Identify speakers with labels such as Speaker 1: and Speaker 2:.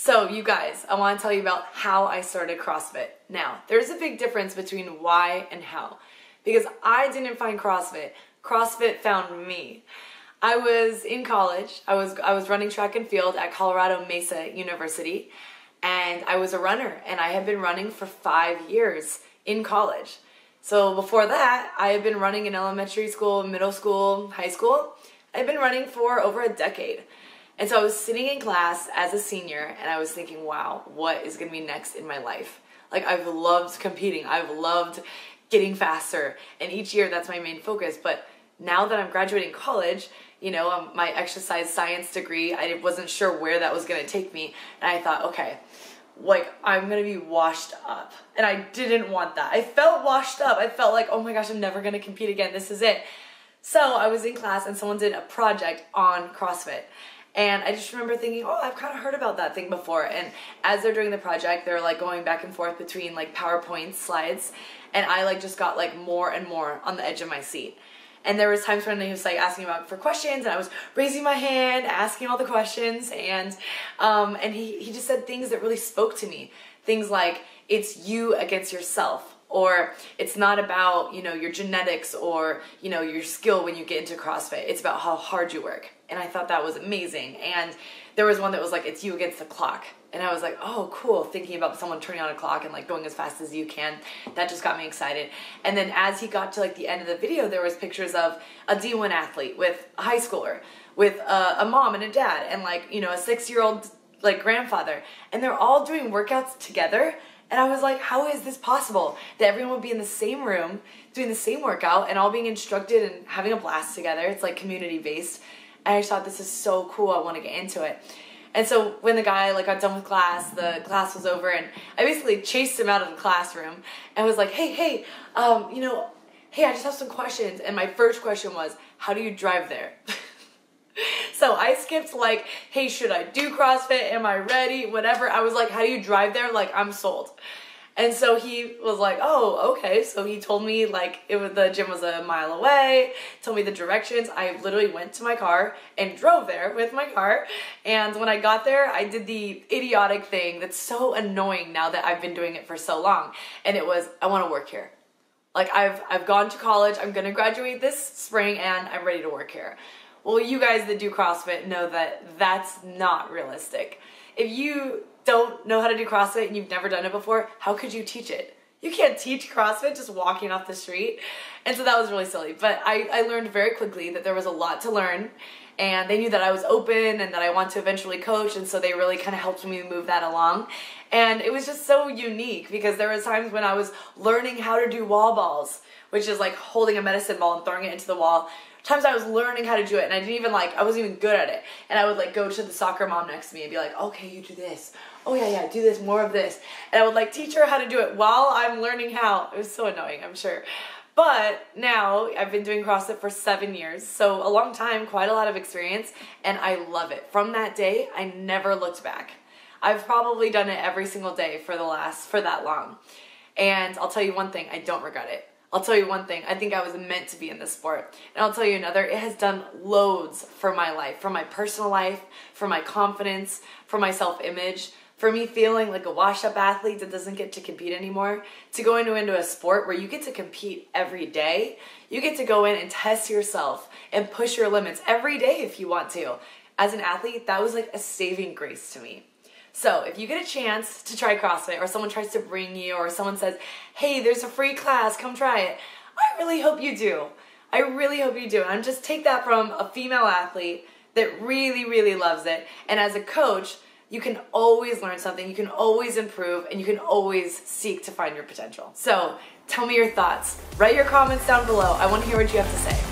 Speaker 1: So you guys, I want to tell you about how I started CrossFit. Now, there's a big difference between why and how. Because I didn't find CrossFit. CrossFit found me. I was in college. I was running track and field at Colorado Mesa University. And I was a runner. And I had been running for 5 years in college. So before that, I had been running in elementary school, middle school, high school. I'd been running for over a decade. And so I was sitting in class as a senior and I was thinking, wow, what is going to be next in my life? Like, I've loved competing. I've loved getting faster. And each year that's my main focus. But now that I'm graduating college, you know, my exercise science degree, I wasn't sure where that was going to take me. And I thought, okay, like, I'm going to be washed up. And I didn't want that. I felt washed up. I felt like, oh my gosh, I'm never going to compete again. This is it. So I was in class and someone did a project on CrossFit. And I just remember thinking, oh, I've kind of heard about that thing before. And as they're doing the project, they're like going back and forth between like PowerPoint slides. And I like just got like more and more on the edge of my seat. And there was times when he was like asking about for questions and I was raising my hand, asking all the questions. And he just said things that really spoke to me. Things like, it's you against yourself. Or it's not about, you know, your genetics or, you know, your skill when you get into CrossFit. It's about how hard you work. And I thought that was amazing. And there was one that was like, it's you against the clock. And I was like, oh, cool. Thinking about someone turning on a clock and like going as fast as you can. That just got me excited. And then as he got to like the end of the video, there was pictures of a D1 athlete with a high schooler, with a mom and a dad, and like, you know, a 6-year-old like grandfather. And they're all doing workouts together. And I was like, how is this possible? That everyone would be in the same room, doing the same workout, and all being instructed and having a blast together. It's like community-based. And I just thought, this is so cool. I want to get into it. And so when the guy like got done with class, the class was over, and I basically chased him out of the classroom and was like, hey, you know, hey, I just have some questions. And my first question was, how do you drive there? So I skipped like, hey, should I do CrossFit? Am I ready? Whatever. I was like, how do you drive there? Like, I'm sold. And so he was like, oh, okay. So he told me like the gym was a mile away, told me the directions. I literally went to my car and drove there with my car. And when I got there, I did the idiotic thing that's so annoying now that I've been doing it for so long. And it was, I want to work here. Like, I've gone to college. I'm going to graduate this spring and I'm ready to work here. Well, you guys that do CrossFit know that that's not realistic. If you don't know how to do CrossFit and you've never done it before, how could you teach it? You can't teach CrossFit just walking off the street. And so that was really silly. But I learned very quickly that there was a lot to learn. And they knew that I was open and that I want to eventually coach. And so they really kind of helped me move that along. And it was just so unique because there was times when I was learning how to do wall balls, which is like holding a medicine ball and throwing it into the wall. Times I was learning how to do it and I wasn't even good at it. And I would like go to the soccer mom next to me and be like, okay, you do this. Oh yeah, do this, more of this. And I would like teach her how to do it while I'm learning how. It was so annoying, I'm sure. But now I've been doing CrossFit for 7 years. So a long time, quite a lot of experience, and I love it. From that day, I never looked back. I've probably done it every single day for that long. And I'll tell you one thing, I don't regret it. I'll tell you one thing, I think I was meant to be in this sport. And I'll tell you another, it has done loads for my life, for my personal life, for my confidence, for my self-image, for me feeling like a washed-up athlete that doesn't get to compete anymore, to go into a sport where you get to compete every day. You get to go in and test yourself and push your limits every day if you want to. As an athlete, that was like a saving grace to me. So if you get a chance to try CrossFit or someone tries to bring you or someone says, hey, there's a free class, come try it. I really hope you do. I really hope you do. And just take that from a female athlete that really, really loves it. And as a coach, you can always learn something, you can always improve, and you can always seek to find your potential. So tell me your thoughts. Write your comments down below. I want to hear what you have to say.